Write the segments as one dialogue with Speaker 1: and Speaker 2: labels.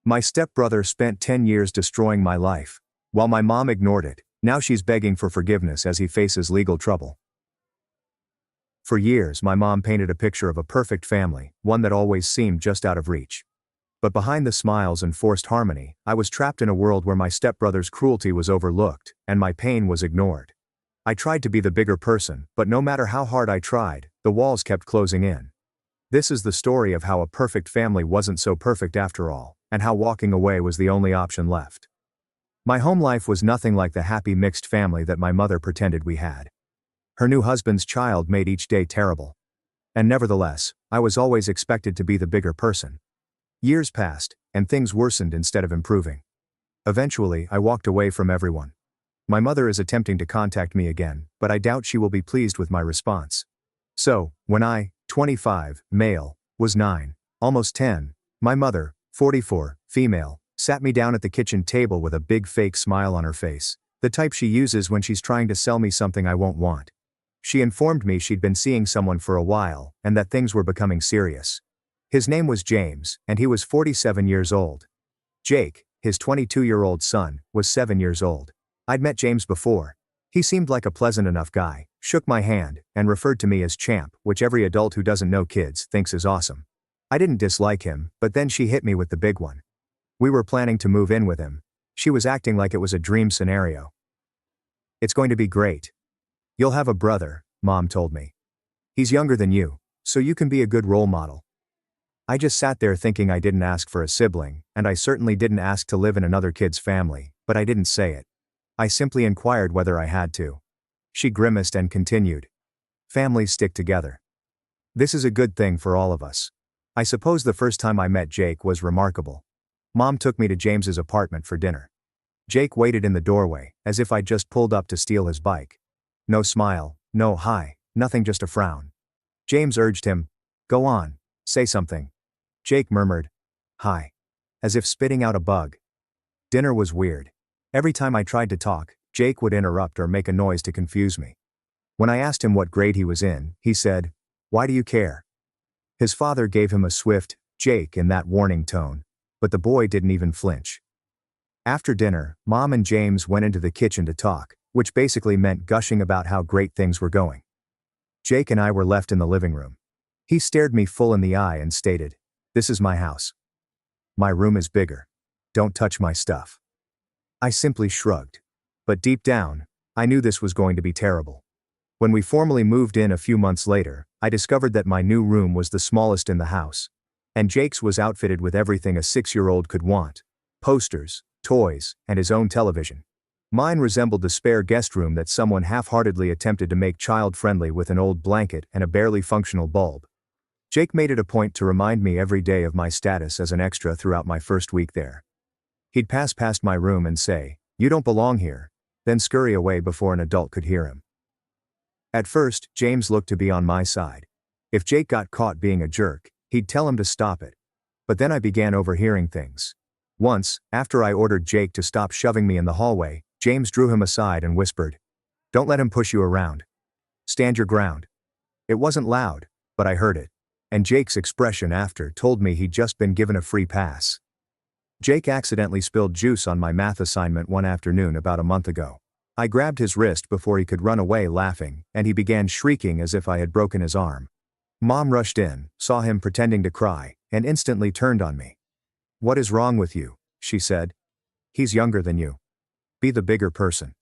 Speaker 1: My stepbrother spent 10 years destroying my life. While my mom ignored it, now she's begging for forgiveness as he faces legal trouble. For years my mom painted a picture of a perfect family, one that always seemed just out of reach. But behind the smiles and forced harmony, I was trapped in a world where my stepbrother's cruelty was overlooked, and my pain was ignored. I tried to be the bigger person, but no matter how hard I tried, the walls kept closing in. This is the story of how a perfect family wasn't so perfect after all, and how walking away was the only option left. My home life was nothing like the happy mixed family that my mother pretended we had. Her new husband's child made each day terrible. And nevertheless, I was always expected to be the bigger person. Years passed, and things worsened instead of improving. Eventually, I walked away from everyone. My mother is attempting to contact me again, but I doubt she will be pleased with my response. So, when I, 25, male, was 9, almost 10, my mother, 44, female, sat me down at the kitchen table with a big fake smile on her face, the type she uses when she's trying to sell me something I won't want. She informed me she'd been seeing someone for a while, and that things were becoming serious. His name was James, and he was 47 years old. Jake, his 22-year-old son, was 7 years old. I'd met James before. He seemed like a pleasant enough guy, shook my hand, and referred to me as champ, which every adult who doesn't know kids thinks is awesome. I didn't dislike him, but then she hit me with the big one. We were planning to move in with him. She was acting like it was a dream scenario. "It's going to be great. You'll have a brother," Mom told me. "He's younger than you, so you can be a good role model." I just sat there thinking I didn't ask for a sibling, and I certainly didn't ask to live in another kid's family, but I didn't say it. I simply inquired whether I had to. She grimaced and continued. "Families stick together. This is a good thing for all of us." I suppose the first time I met Jake was remarkable. Mom took me to James's apartment for dinner. Jake waited in the doorway, as if I'd just pulled up to steal his bike. No smile, no hi, nothing, just a frown. James urged him, "Go on, say something." Jake murmured, "Hi," as if spitting out a bug. Dinner was weird. Every time I tried to talk, Jake would interrupt or make a noise to confuse me. When I asked him what grade he was in, he said, "Why do you care?" His father gave him a swift, "Jake," in that warning tone, but the boy didn't even flinch. After dinner, Mom and James went into the kitchen to talk, which basically meant gushing about how great things were going. Jake and I were left in the living room. He stared me full in the eye and stated, "This is my house. My room is bigger. Don't touch my stuff." I simply shrugged. But deep down, I knew this was going to be terrible. When we formally moved in a few months later, I discovered that my new room was the smallest in the house. And Jake's was outfitted with everything a 6-year-old could want: posters, toys, and his own television. Mine resembled the spare guest room that someone half-heartedly attempted to make child-friendly with an old blanket and a barely functional bulb. Jake made it a point to remind me every day of my status as an extra throughout my first week there. He'd pass past my room and say, "You don't belong here," then scurry away before an adult could hear him. At first, James looked to be on my side. If Jake got caught being a jerk, he'd tell him to stop it. But then I began overhearing things. Once, after I ordered Jake to stop shoving me in the hallway, James drew him aside and whispered, "Don't let him push you around. Stand your ground." It wasn't loud, but I heard it. And Jake's expression after told me he'd just been given a free pass. Jake accidentally spilled juice on my math assignment one afternoon about a month ago. I grabbed his wrist before he could run away laughing, and he began shrieking as if I had broken his arm. Mom rushed in, saw him pretending to cry, and instantly turned on me. "What is wrong with you?" she said. "He's younger than you. Be the bigger person."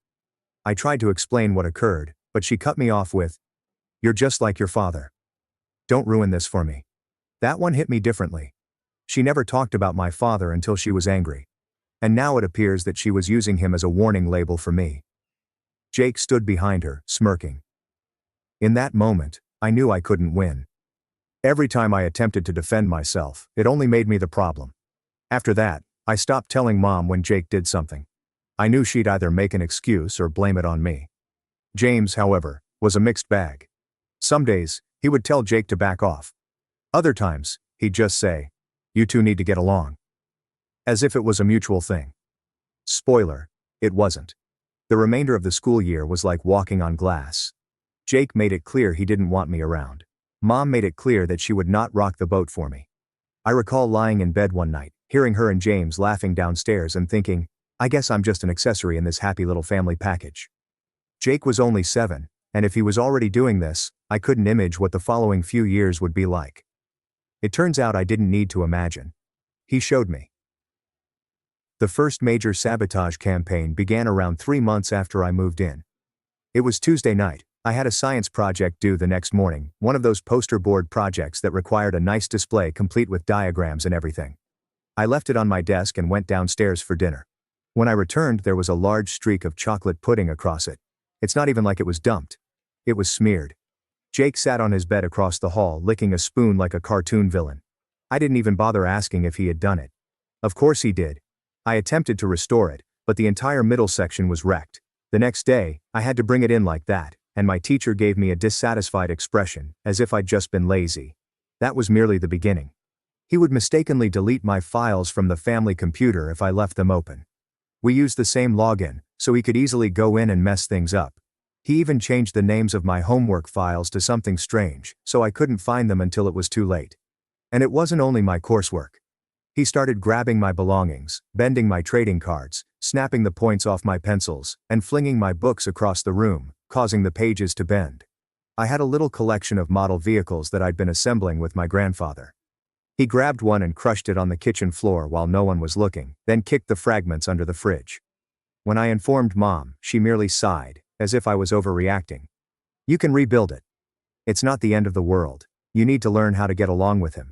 Speaker 1: I tried to explain what occurred, but she cut me off with, "You're just like your father. Don't ruin this for me." That one hit me differently. She never talked about my father until she was angry. And now it appears that she was using him as a warning label for me. Jake stood behind her, smirking. In that moment, I knew I couldn't win. Every time I attempted to defend myself, it only made me the problem. After that, I stopped telling Mom when Jake did something. I knew she'd either make an excuse or blame it on me. James, however, was a mixed bag. Some days, he would tell Jake to back off. Other times, he'd just say, "You two need to get along." As if it was a mutual thing. Spoiler, it wasn't. The remainder of the school year was like walking on glass. Jake made it clear he didn't want me around. Mom made it clear that she would not rock the boat for me. I recall lying in bed one night, hearing her and James laughing downstairs and thinking, I guess I'm just an accessory in this happy little family package. Jake was only 7, and if he was already doing this, I couldn't imagine what the following few years would be like. It turns out I didn't need to imagine. He showed me. The first major sabotage campaign began around 3 months after I moved in. It was Tuesday night. I had a science project due the next morning, one of those poster board projects that required a nice display complete with diagrams and everything. I left it on my desk and went downstairs for dinner. When I returned, there was a large streak of chocolate pudding across it. It's not even like it was dumped. It was smeared. Jake sat on his bed across the hall, licking a spoon like a cartoon villain. I didn't even bother asking if he had done it. Of course he did. I attempted to restore it, but the entire middle section was wrecked. The next day, I had to bring it in like that, and my teacher gave me a dissatisfied expression, as if I'd just been lazy. That was merely the beginning. He would mistakenly delete my files from the family computer if I left them open. We used the same login, so he could easily go in and mess things up. He even changed the names of my homework files to something strange, so I couldn't find them until it was too late. And it wasn't only my coursework. He started grabbing my belongings, bending my trading cards, snapping the points off my pencils, and flinging my books across the room, causing the pages to bend. I had a little collection of model vehicles that I'd been assembling with my grandfather. He grabbed one and crushed it on the kitchen floor while no one was looking, then kicked the fragments under the fridge. When I informed Mom, she merely sighed, as if I was overreacting. You can rebuild it. It's not the end of the world. You need to learn how to get along with him.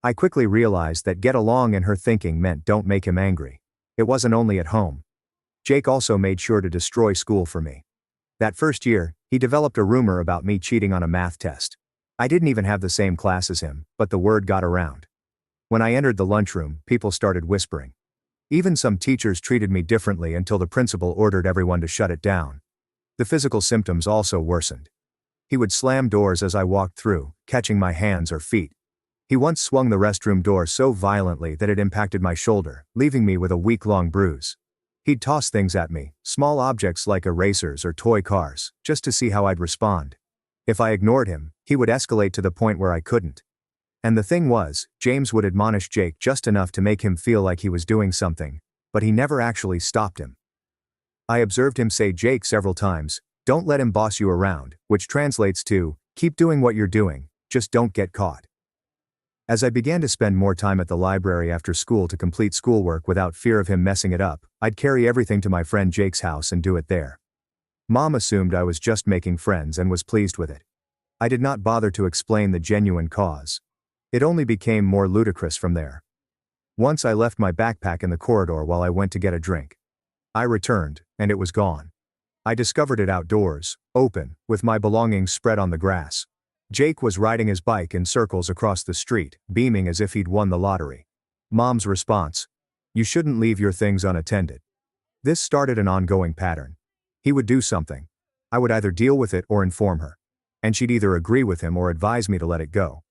Speaker 1: I quickly realized that get along in her thinking meant don't make him angry. It wasn't only at home. Jake also made sure to destroy school for me. That first year, he developed a rumor about me cheating on a math test. I didn't even have the same class as him, but the word got around. When I entered the lunchroom, people started whispering. Even some teachers treated me differently until the principal ordered everyone to shut it down. The physical symptoms also worsened. He would slam doors as I walked through, catching my hands or feet. He once swung the restroom door so violently that it impacted my shoulder, leaving me with a week-long bruise. He'd toss things at me, small objects like erasers or toy cars, just to see how I'd respond. If I ignored him, he would escalate to the point where I couldn't. And the thing was, James would admonish Jake just enough to make him feel like he was doing something, but he never actually stopped him. I observed him say Jake several times, "Don't let him boss you around," which translates to, "Keep doing what you're doing, just don't get caught." As I began to spend more time at the library after school to complete schoolwork without fear of him messing it up, I'd carry everything to my friend Jake's house and do it there. Mom assumed I was just making friends and was pleased with it. I did not bother to explain the genuine cause. It only became more ludicrous from there. Once I left my backpack in the corridor while I went to get a drink. I returned, and it was gone. I discovered it outdoors, open, with my belongings spread on the grass. Jake was riding his bike in circles across the street, beaming as if he'd won the lottery. Mom's response: "You shouldn't leave your things unattended." This started an ongoing pattern. He would do something. I would either deal with it or inform her. And she'd either agree with him or advise me to let it go.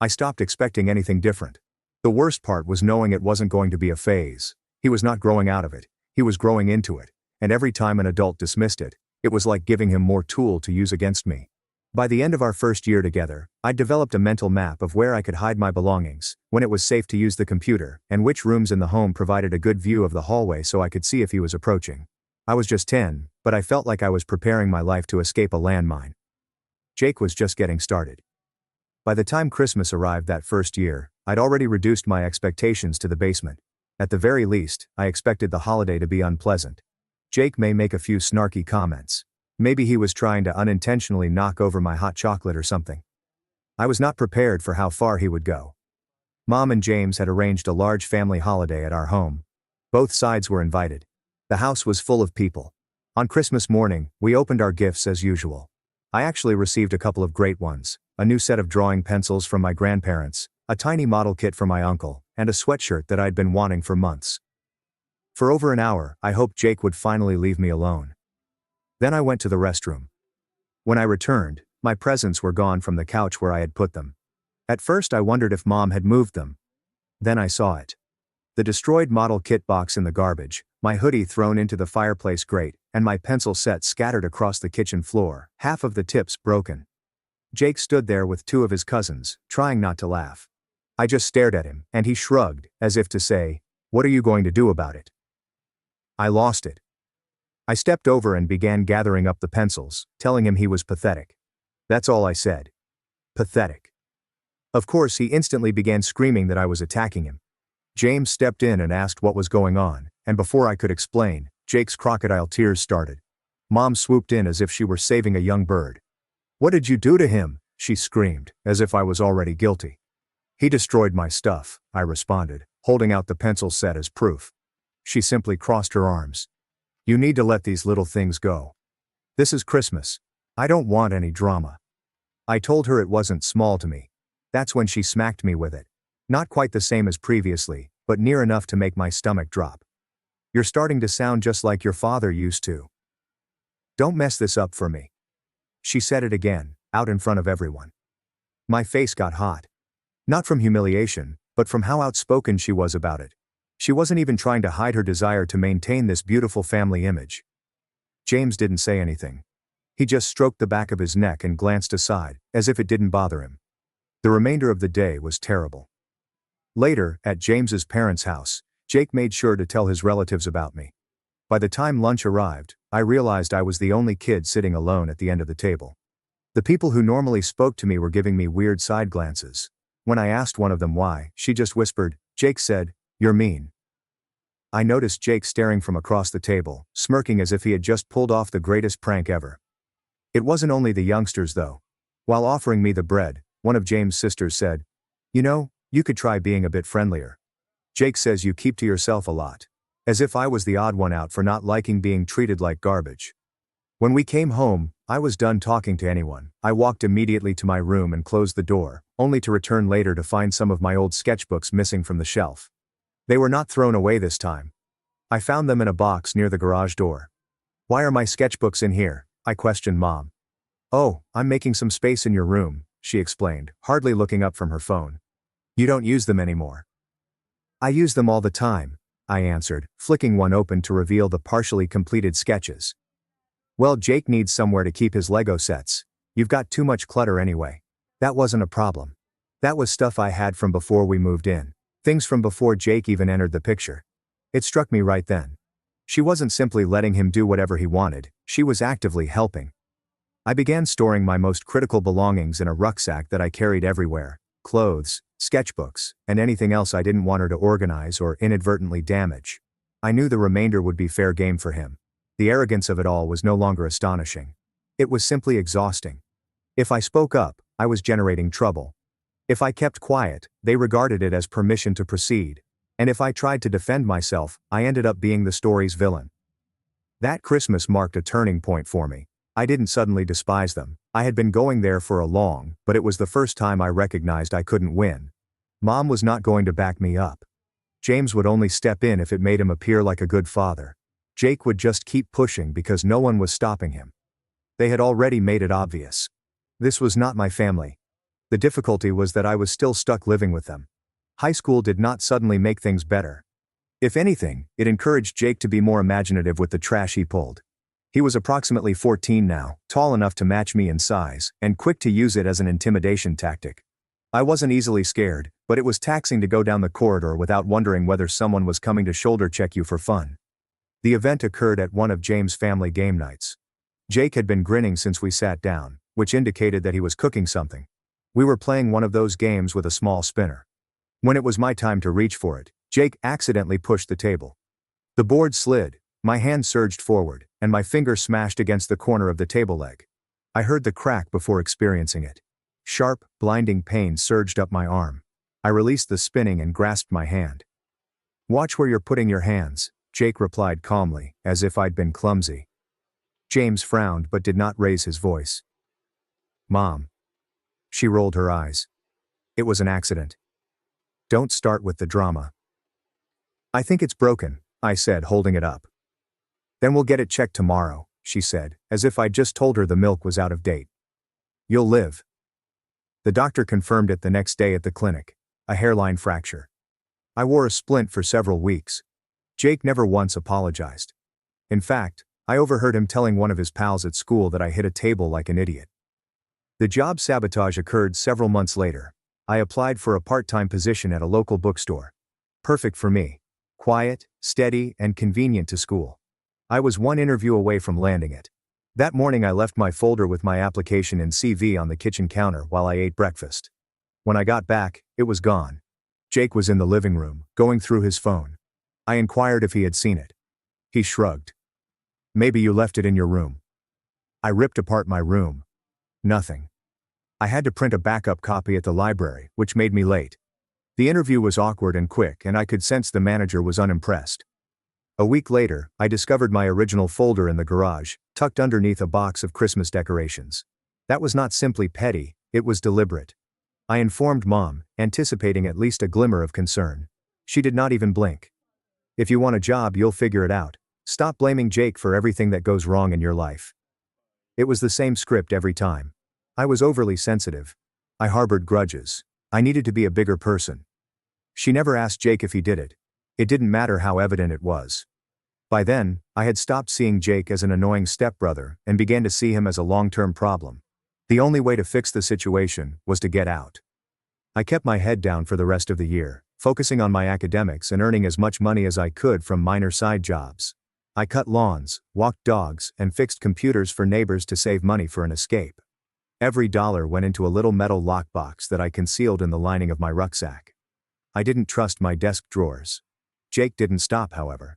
Speaker 1: I stopped expecting anything different. The worst part was knowing it wasn't going to be a phase. He was not growing out of it. He was growing into it. And every time an adult dismissed it, it was like giving him more tool to use against me. By the end of our first year together, I'd developed a mental map of where I could hide my belongings, when it was safe to use the computer, and which rooms in the home provided a good view of the hallway so I could see if he was approaching. I was just 10, but I felt like I was preparing my life to escape a landmine. Jake was just getting started. By the time Christmas arrived that first year, I'd already reduced my expectations to the basement. At the very least, I expected the holiday to be unpleasant. Jake may make a few snarky comments. Maybe he was trying to unintentionally knock over my hot chocolate or something. I was not prepared for how far he would go. Mom and James had arranged a large family holiday at our home. Both sides were invited. The house was full of people. On Christmas morning, we opened our gifts as usual. I actually received a couple of great ones: a new set of drawing pencils from my grandparents, a tiny model kit from my uncle, and a sweatshirt that I'd been wanting for months. For over an hour, I hoped Jake would finally leave me alone. Then I went to the restroom. When I returned, my presents were gone from the couch where I had put them. At first I wondered if Mom had moved them. Then I saw it. The destroyed model kit box in the garbage, my hoodie thrown into the fireplace grate, and my pencil set scattered across the kitchen floor, half of the tips broken. Jake stood there with two of his cousins, trying not to laugh. I just stared at him, and he shrugged, as if to say, "What are you going to do about it?" I lost it. I stepped over and began gathering up the pencils, telling him he was pathetic. That's all I said. Pathetic. Of course, he instantly began screaming that I was attacking him. James stepped in and asked what was going on, and before I could explain, Jake's crocodile tears started. Mom swooped in as if she were saving a young bird. "What did you do to him?" she screamed, as if I was already guilty. "He destroyed my stuff," I responded, holding out the pencil set as proof. She simply crossed her arms. "You need to let these little things go. This is Christmas. I don't want any drama." I told her it wasn't small to me. That's when she smacked me with it. Not quite the same as previously, but near enough to make my stomach drop. "You're starting to sound just like your father used to. Don't mess this up for me." She said it again, out in front of everyone. My face got hot. Not from humiliation, but from how outspoken she was about it. She wasn't even trying to hide her desire to maintain this beautiful family image. James didn't say anything. He just stroked the back of his neck and glanced aside, as if it didn't bother him. The remainder of the day was terrible. Later, at James's parents' house, Jake made sure to tell his relatives about me. By the time lunch arrived, I realized I was the only kid sitting alone at the end of the table. The people who normally spoke to me were giving me weird side glances. When I asked one of them why, she just whispered, "Jake said, you're mean." I noticed Jake staring from across the table, smirking as if he had just pulled off the greatest prank ever. It wasn't only the youngsters though. While offering me the bread, one of James' sisters said, "You know, you could try being a bit friendlier. Jake says you keep to yourself a lot." As if I was the odd one out for not liking being treated like garbage. When we came home, I was done talking to anyone. I walked immediately to my room and closed the door, only to return later to find some of my old sketchbooks missing from the shelf. They were not thrown away this time. I found them in a box near the garage door. "Why are my sketchbooks in here?" I questioned Mom. "Oh, I'm making some space in your room," she explained, hardly looking up from her phone. "You don't use them anymore." "I use them all the time," I answered, flicking one open to reveal the partially completed sketches. "Well, Jake needs somewhere to keep his Lego sets. You've got too much clutter anyway." That wasn't a problem. That was stuff I had from before we moved in. Things from before Jake even entered the picture. It struck me right then. She wasn't simply letting him do whatever he wanted, she was actively helping. I began storing my most critical belongings in a rucksack that I carried everywhere: clothes, sketchbooks, and anything else I didn't want her to organize or inadvertently damage. I knew the remainder would be fair game for him. The arrogance of it all was no longer astonishing. It was simply exhausting. If I spoke up, I was generating trouble. If I kept quiet, they regarded it as permission to proceed. And if I tried to defend myself, I ended up being the story's villain. That Christmas marked a turning point for me. I didn't suddenly despise them. I had been going there for a long, but it was the first time I recognized I couldn't win. Mom was not going to back me up. James would only step in if it made him appear like a good father. Jake would just keep pushing because no one was stopping him. They had already made it obvious. This was not my family. The difficulty was that I was still stuck living with them. High school did not suddenly make things better. If anything, it encouraged Jake to be more imaginative with the trash he pulled. He was approximately 14 now, tall enough to match me in size, and quick to use it as an intimidation tactic. I wasn't easily scared, but it was taxing to go down the corridor without wondering whether someone was coming to shoulder check you for fun. The event occurred at one of James' family game nights. Jake had been grinning since we sat down, which indicated that he was cooking something. We were playing one of those games with a small spinner. When it was my time to reach for it, Jake accidentally pushed the table. The board slid, my hand surged forward, and my finger smashed against the corner of the table leg. I heard the crack before experiencing it. Sharp, blinding pain surged up my arm. I released the spinning and grasped my hand. "Watch where you're putting your hands," Jake replied calmly, as if I'd been clumsy. James frowned but did not raise his voice. "Mom." She rolled her eyes. "It was an accident. Don't start with the drama." "I think it's broken," I said, holding it up. "Then we'll get it checked tomorrow," she said, as if I'd just told her the milk was out of date. "You'll live." The doctor confirmed it the next day at the clinic: a hairline fracture. I wore a splint for several weeks. Jake never once apologized. In fact, I overheard him telling one of his pals at school that I hit a table like an idiot. The job sabotage occurred several months later. I applied for a part-time position at a local bookstore. Perfect for me. Quiet, steady, and convenient to school. I was one interview away from landing it. That morning I left my folder with my application and CV on the kitchen counter while I ate breakfast. When I got back, it was gone. Jake was in the living room, going through his phone. I inquired if he had seen it. He shrugged. Maybe you left it in your room. I ripped apart my room. Nothing. I had to print a backup copy at the library, which made me late. The interview was awkward and quick, and I could sense the manager was unimpressed. A week later, I discovered my original folder in the garage, tucked underneath a box of Christmas decorations. That was not simply petty, it was deliberate. I informed Mom, anticipating at least a glimmer of concern. She did not even blink. If you want a job, you'll figure it out. Stop blaming Jake for everything that goes wrong in your life. It was the same script every time. I was overly sensitive. I harbored grudges. I needed to be a bigger person. She never asked Jake if he did it. It didn't matter how evident it was. By then, I had stopped seeing Jake as an annoying stepbrother and began to see him as a long-term problem. The only way to fix the situation was to get out. I kept my head down for the rest of the year, focusing on my academics and earning as much money as I could from minor side jobs. I cut lawns, walked dogs, and fixed computers for neighbors to save money for an escape. Every dollar went into a little metal lockbox that I concealed in the lining of my rucksack. I didn't trust my desk drawers. Jake didn't stop, however.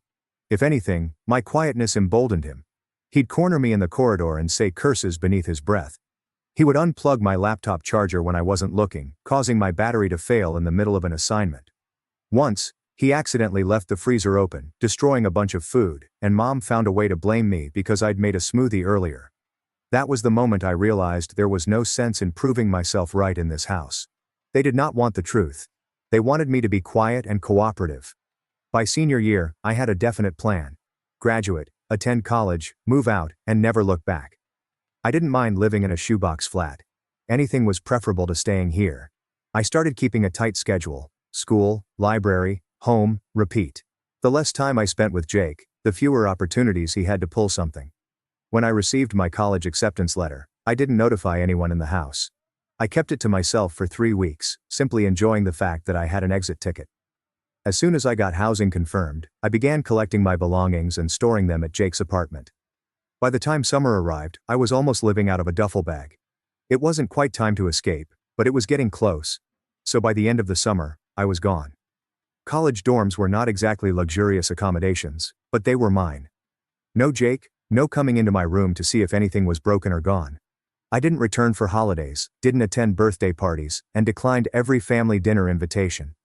Speaker 1: If anything, my quietness emboldened him. He'd corner me in the corridor and say curses beneath his breath. He would unplug my laptop charger when I wasn't looking, causing my battery to fail in the middle of an assignment. Once, he accidentally left the freezer open, destroying a bunch of food, and Mom found a way to blame me because I'd made a smoothie earlier. That was the moment I realized there was no sense in proving myself right in this house. They did not want the truth. They wanted me to be quiet and cooperative. By senior year, I had a definite plan. Graduate, attend college, move out, and never look back. I didn't mind living in a shoebox flat. Anything was preferable to staying here. I started keeping a tight schedule: school, library, home, repeat. The less time I spent with Jake, the fewer opportunities he had to pull something. When I received my college acceptance letter, I didn't notify anyone in the house. I kept it to myself for 3 weeks, simply enjoying the fact that I had an exit ticket. As soon as I got housing confirmed, I began collecting my belongings and storing them at Jake's apartment. By the time summer arrived, I was almost living out of a duffel bag. It wasn't quite time to escape, but it was getting close. So by the end of the summer, I was gone. College dorms were not exactly luxurious accommodations, but they were mine. No Jake, no coming into my room to see if anything was broken or gone. I didn't return for holidays, didn't attend birthday parties, and declined every family dinner invitation.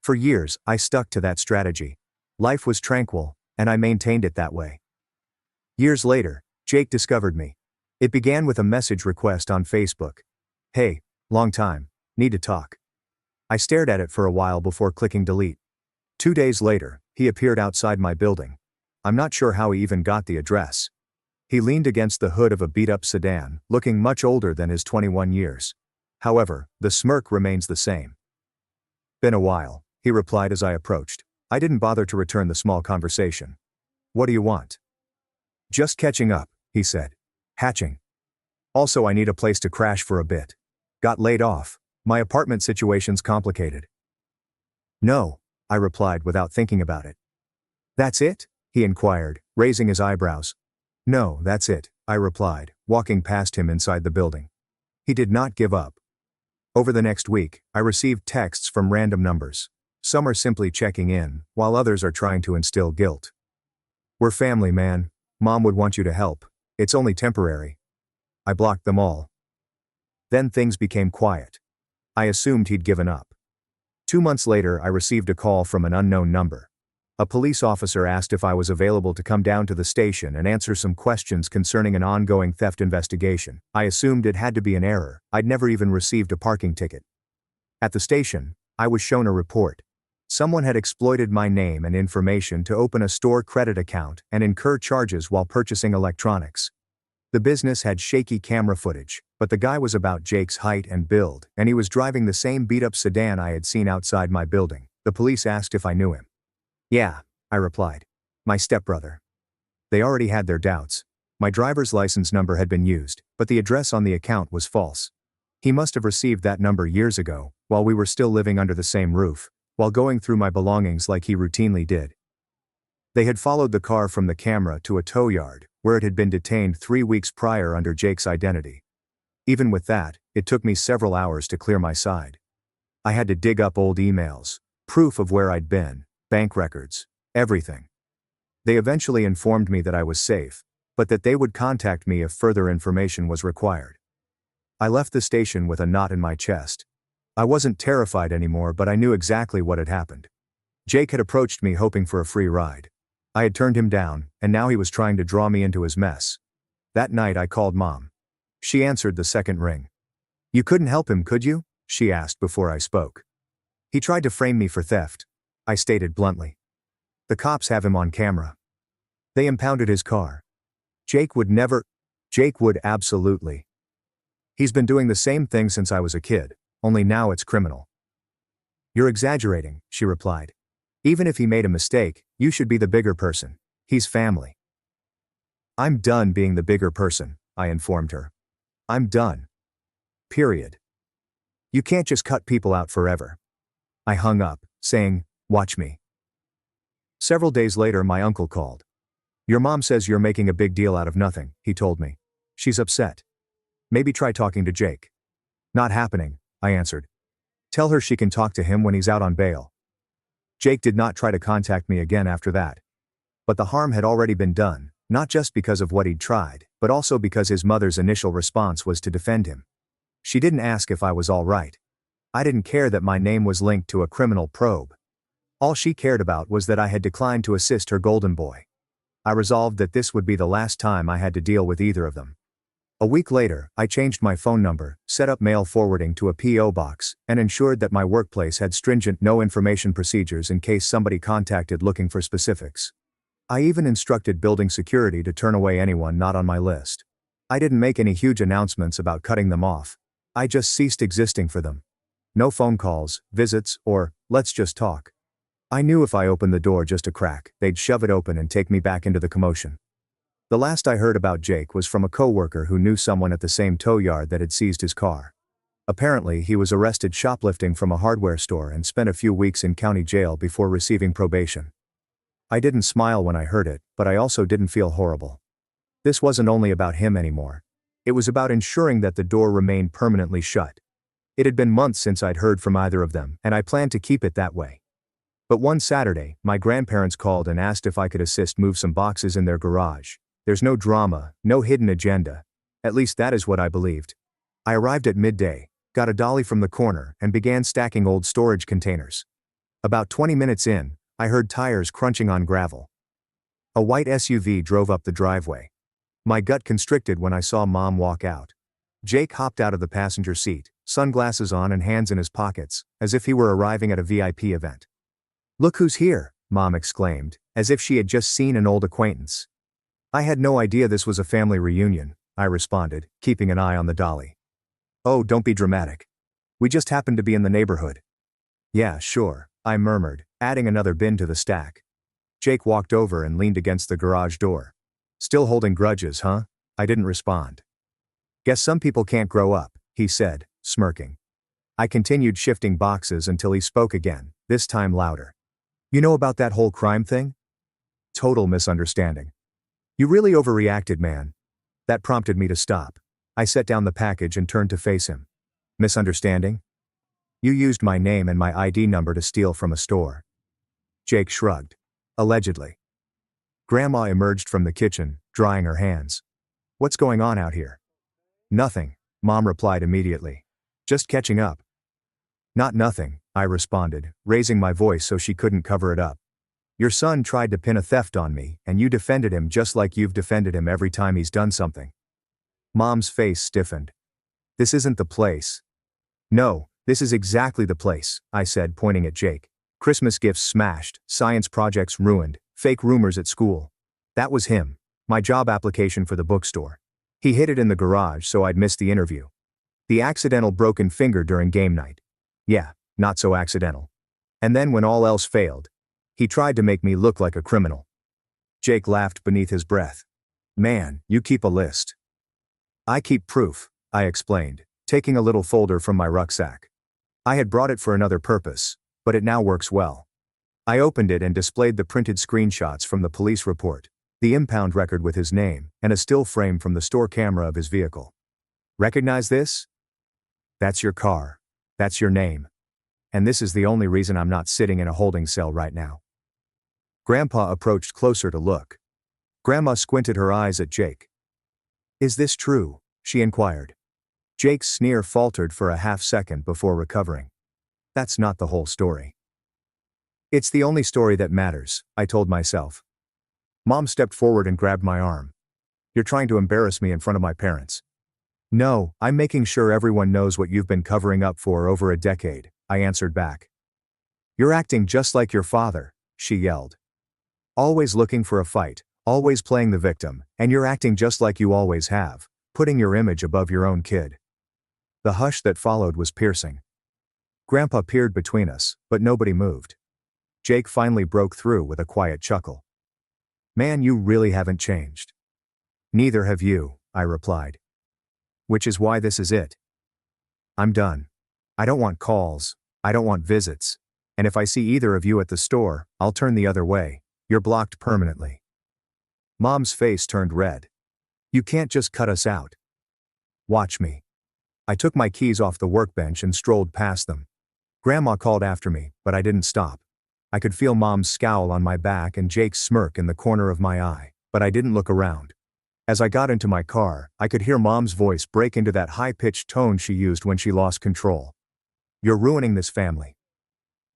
Speaker 1: For years, I stuck to that strategy. Life was tranquil, and I maintained it that way. Years later, Jake discovered me. It began with a message request on Facebook. "Hey, long time, need to talk." I stared at it for a while before clicking delete. 2 days later, he appeared outside my building. I'm not sure how he even got the address. He leaned against the hood of a beat-up sedan, looking much older than his 21 years. However, the smirk remains the same. "Been a while," he replied as I approached. I didn't bother to return the small conversation. "What do you want?" "Just catching up," he said. "Hatching. Also, I need a place to crash for a bit. Got laid off. My apartment situation's complicated." "No," I replied without thinking about it. "That's it?" he inquired, raising his eyebrows. "No, that's it," I replied, walking past him inside the building. He did not give up. Over the next week, I received texts from random numbers. Some are simply checking in, while others are trying to instill guilt. "We're family, man. Mom would want you to help. It's only temporary." I blocked them all. Then things became quiet. I assumed he'd given up. 2 months later, I received a call from an unknown number. A police officer asked if I was available to come down to the station and answer some questions concerning an ongoing theft investigation. I assumed it had to be an error. I'd never even received a parking ticket. At the station, I was shown a report. Someone had exploited my name and information to open a store credit account and incur charges while purchasing electronics. The business had shaky camera footage, but the guy was about Jake's height and build, and he was driving the same beat-up sedan I had seen outside my building. The police asked if I knew him. "Yeah," I replied. "My stepbrother." They already had their doubts. My driver's license number had been used, but the address on the account was false. He must have received that number years ago, while we were still living under the same roof, while going through my belongings like he routinely did. They had followed the car from the camera to a tow yard, where it had been detained 3 weeks prior under Jake's identity. Even with that, it took me several hours to clear my side. I had to dig up old emails, proof of where I'd been, bank records, everything. They eventually informed me that I was safe, but that they would contact me if further information was required. I left the station with a knot in my chest. I wasn't terrified anymore, but I knew exactly what had happened. Jake had approached me hoping for a free ride. I had turned him down, and now he was trying to draw me into his mess. That night I called Mom. She answered the second ring. "You couldn't help him, could you?" she asked before I spoke. "He tried to frame me for theft," I stated bluntly. "The cops have him on camera. They impounded his car. Jake would never." "Jake would absolutely. He's been doing the same thing since I was a kid, only now it's criminal." "You're exaggerating," she replied. "Even if he made a mistake, you should be the bigger person. He's family." "I'm done being the bigger person," I informed her. "I'm done. Period. You can't just cut people out forever." I hung up, saying, "Watch me." Several days later my uncle called. "Your mom says you're making a big deal out of nothing," he told me. "She's upset. Maybe try talking to Jake." "Not happening," I answered. "Tell her she can talk to him when he's out on bail." Jake did not try to contact me again after that. But the harm had already been done, not just because of what he'd tried, but also because his mother's initial response was to defend him. She didn't ask if I was all right. I didn't care that my name was linked to a criminal probe. All she cared about was that I had declined to assist her golden boy. I resolved that this would be the last time I had to deal with either of them. A week later, I changed my phone number, set up mail forwarding to a P.O. box, and ensured that my workplace had stringent no-information procedures in case somebody contacted looking for specifics. I even instructed building security to turn away anyone not on my list. I didn't make any huge announcements about cutting them off. I just ceased existing for them. No phone calls, visits, or, "let's just talk." I knew if I opened the door just a crack, they'd shove it open and take me back into the commotion. The last I heard about Jake was from a coworker who knew someone at the same tow yard that had seized his car. Apparently, he was arrested shoplifting from a hardware store and spent a few weeks in county jail before receiving probation. I didn't smile when I heard it, but I also didn't feel horrible. This wasn't only about him anymore. It was about ensuring that the door remained permanently shut. It had been months since I'd heard from either of them, and I planned to keep it that way. But one Saturday, my grandparents called and asked if I could assist move some boxes in their garage. There's no drama, no hidden agenda. At least that is what I believed. I arrived at midday, got a dolly from the corner, and began stacking old storage containers. About 20 minutes in, I heard tires crunching on gravel. A white SUV drove up the driveway. My gut constricted when I saw Mom walk out. Jake hopped out of the passenger seat, sunglasses on and hands in his pockets, as if he were arriving at a VIP event. "Look who's here," Mom exclaimed, as if she had just seen an old acquaintance. "I had no idea this was a family reunion," I responded, keeping an eye on the dolly. "Oh, don't be dramatic. We just happened to be in the neighborhood." "Yeah, sure," I murmured, adding another bin to the stack. Jake walked over and leaned against the garage door. "Still holding grudges, huh?" I didn't respond. "Guess some people can't grow up," he said, smirking. I continued shifting boxes until he spoke again, this time louder. "You know about that whole crime thing?" "Total misunderstanding." "You really overreacted, man." That prompted me to stop. I set down the package and turned to face him. "Misunderstanding? You used my name and my ID number to steal from a store." Jake shrugged. "Allegedly." Grandma emerged from the kitchen, drying her hands. "What's going on out here?" "Nothing," Mom replied immediately. "Just catching up." "Not nothing," I responded, raising my voice so she couldn't cover it up. "Your son tried to pin a theft on me, and you defended him just like you've defended him every time he's done something." Mom's face stiffened. "This isn't the place." "No, this is exactly the place," I said, pointing at Jake. "Christmas gifts smashed, science projects ruined, fake rumors at school." That was him. My job application for the bookstore. He hid it in the garage so I'd miss the interview. The accidental broken finger during game night. Yeah, not so accidental. And then when all else failed, he tried to make me look like a criminal. Jake laughed beneath his breath. "Man, you keep a list." "I keep proof," I explained, taking a little folder from my rucksack. I had brought it for another purpose, but it now works well. I opened it and displayed the printed screenshots from the police report, the impound record with his name, and a still frame from the store camera of his vehicle. Recognize this? That's your car. That's your name. And this is the only reason I'm not sitting in a holding cell right now. Grandpa approached closer to look. Grandma squinted her eyes at Jake. Is this true? She inquired. Jake's sneer faltered for a half-second before recovering. That's not the whole story. It's the only story that matters, I told myself. Mom stepped forward and grabbed my arm. You're trying to embarrass me in front of my parents. No, I'm making sure everyone knows what you've been covering up for over a decade, I answered back. You're acting just like your father, she yelled. Always looking for a fight, always playing the victim, and you're acting just like you always have, putting your image above your own kid. The hush that followed was piercing. Grandpa peered between us, but nobody moved. Jake finally broke through with a quiet chuckle. Man, you really haven't changed. Neither have you, I replied. Which is why this is it. I'm done. I don't want calls, I don't want visits, and if I see either of you at the store, I'll turn the other way. You're blocked permanently. Mom's face turned red. You can't just cut us out. Watch me. I took my keys off the workbench and strolled past them. Grandma called after me, but I didn't stop. I could feel Mom's scowl on my back and Jake's smirk in the corner of my eye, but I didn't look around. As I got into my car, I could hear Mom's voice break into that high-pitched tone she used when she lost control. You're ruining this family.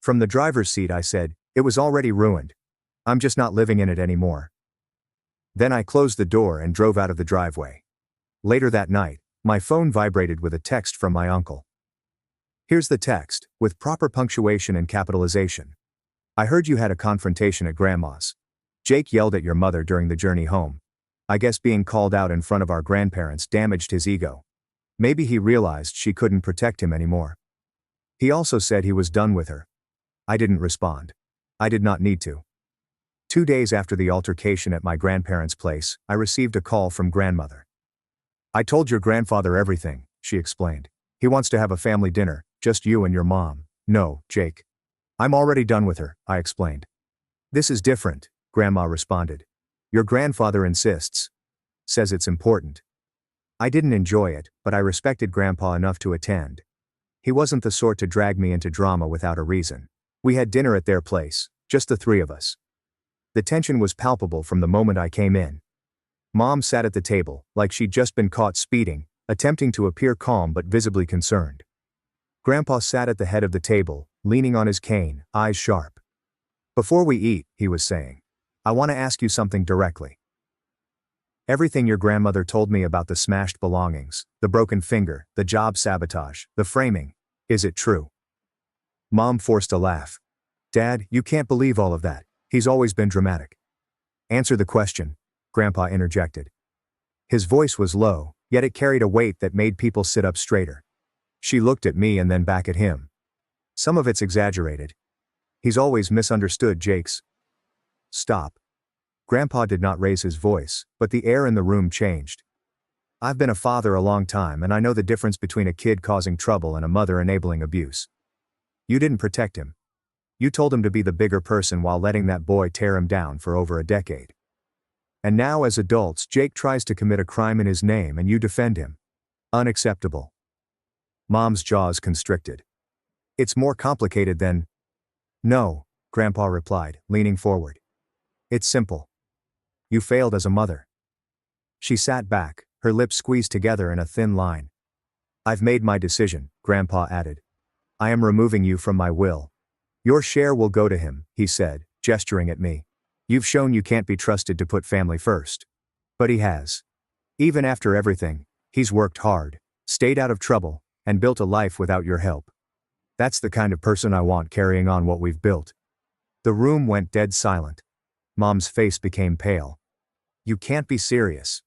Speaker 1: From the driver's seat I said, it was already ruined. I'm just not living in it anymore. Then I closed the door and drove out of the driveway. Later that night, my phone vibrated with a text from my uncle. Here's the text, with proper punctuation and capitalization. I heard you had a confrontation at Grandma's. Jake yelled at your mother during the journey home. I guess being called out in front of our grandparents damaged his ego. Maybe he realized she couldn't protect him anymore. He also said he was done with her. I didn't respond. I did not need to. 2 days after the altercation at my grandparents' place, I received a call from grandmother. I told your grandfather everything, she explained. He wants to have a family dinner, just you and your mom. No, Jake. I'm already done with her, I explained. This is different, Grandma responded. Your grandfather insists. Says it's important. I didn't enjoy it, but I respected Grandpa enough to attend. He wasn't the sort to drag me into drama without a reason. We had dinner at their place, just the three of us. The tension was palpable from the moment I came in. Mom sat at the table, like she'd just been caught speeding, attempting to appear calm but visibly concerned. Grandpa sat at the head of the table, leaning on his cane, eyes sharp. Before we eat, he was saying, I want to ask you something directly. Everything your grandmother told me about the smashed belongings, the broken finger, the job sabotage, the framing, is it true? Mom forced a laugh. Dad, you can't believe all of that. He's always been dramatic. Answer the question, Grandpa interjected. His voice was low, yet it carried a weight that made people sit up straighter. She looked at me and then back at him. Some of it's exaggerated. He's always misunderstood Jake's. Stop. Grandpa did not raise his voice, but the air in the room changed. I've been a father a long time and I know the difference between a kid causing trouble and a mother enabling abuse. You didn't protect him. You told him to be the bigger person while letting that boy tear him down for over a decade. And now as adults, Jake tries to commit a crime in his name and you defend him. Unacceptable. Mom's jaws constricted. It's more complicated than... No, Grandpa replied, leaning forward. It's simple. You failed as a mother. She sat back, her lips squeezed together in a thin line. I've made my decision, Grandpa added. I am removing you from my will. Your share will go to him, he said, gesturing at me. You've shown you can't be trusted to put family first. But he has. Even after everything, he's worked hard, stayed out of trouble, and built a life without your help. That's the kind of person I want carrying on what we've built. The room went dead silent. Mom's face became pale. You can't be serious.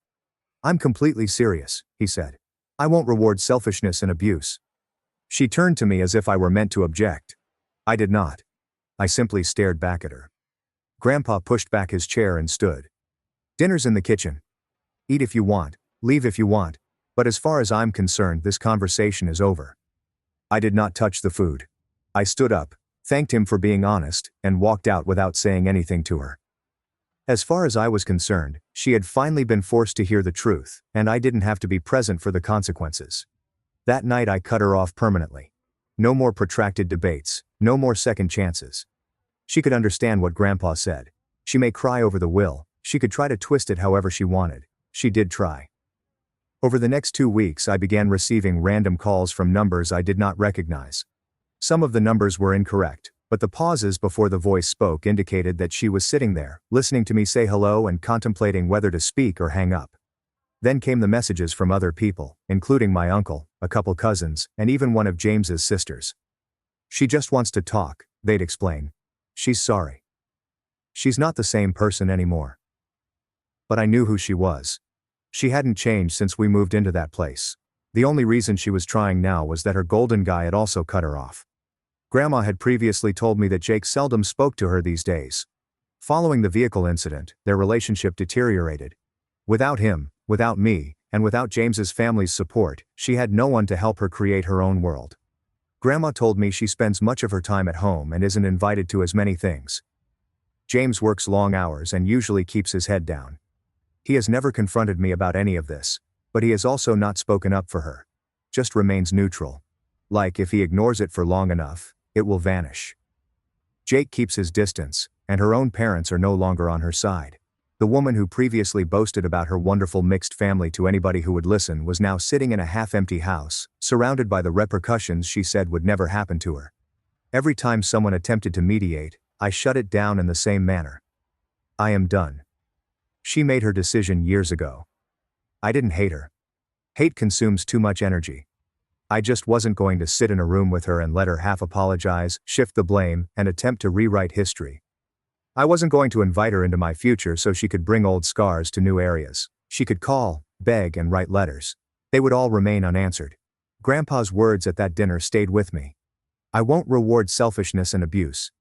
Speaker 1: I'm completely serious, he said. I won't reward selfishness and abuse. She turned to me as if I were meant to object. I did not. I simply stared back at her. Grandpa pushed back his chair and stood. Dinner's in the kitchen. Eat if you want, leave if you want. But as far as I'm concerned, this conversation is over. I did not touch the food. I stood up, thanked him for being honest, and walked out without saying anything to her. As far as I was concerned, she had finally been forced to hear the truth, and I didn't have to be present for the consequences. That night I cut her off permanently. No more protracted debates, no more second chances. She could understand what Grandpa said. She may cry over the will, she could try to twist it however she wanted. She did try. Over the next 2 weeks I began receiving random calls from numbers I did not recognize. Some of the numbers were incorrect, but the pauses before the voice spoke indicated that she was sitting there, listening to me say hello and contemplating whether to speak or hang up. Then came the messages from other people, including my uncle, a couple cousins, and even one of James's sisters. She just wants to talk, they'd explain. She's sorry. She's not the same person anymore. But I knew who she was. She hadn't changed since we moved into that place. The only reason she was trying now was that her golden guy had also cut her off. Grandma had previously told me that Jake seldom spoke to her these days. Following the vehicle incident, their relationship deteriorated. Without him, without me, and without James's family's support, she had no one to help her create her own world. Grandma told me she spends much of her time at home and isn't invited to as many things. James works long hours and usually keeps his head down. He has never confronted me about any of this, but he has also not spoken up for her. Just remains neutral. Like if he ignores it for long enough, it will vanish. Jake keeps his distance, and her own parents are no longer on her side. The woman who previously boasted about her wonderful mixed family to anybody who would listen was now sitting in a half-empty house, surrounded by the repercussions she said would never happen to her. Every time someone attempted to mediate, I shut it down in the same manner. I am done. She made her decision years ago. I didn't hate her. Hate consumes too much energy. I just wasn't going to sit in a room with her and let her half apologize, shift the blame, and attempt to rewrite history. I wasn't going to invite her into my future so she could bring old scars to new areas. She could call, beg, and write letters. They would all remain unanswered. Grandpa's words at that dinner stayed with me. I won't reward selfishness and abuse.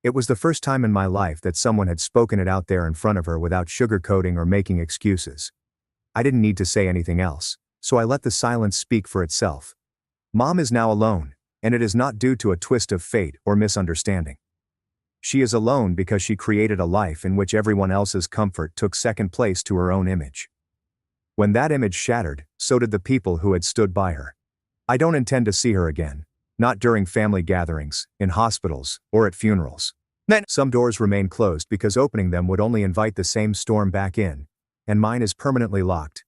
Speaker 1: It was the first time in my life that someone had spoken it out there in front of her without sugarcoating or making excuses. I didn't need to say anything else, so I let the silence speak for itself. Mom is now alone, and it is not due to a twist of fate or misunderstanding. She is alone because she created a life in which everyone else's comfort took second place to her own image. When that image shattered, so did the people who had stood by her. I don't intend to see her again, not during family gatherings, in hospitals, or at funerals. Then, some doors remain closed because opening them would only invite the same storm back in, and mine is permanently locked.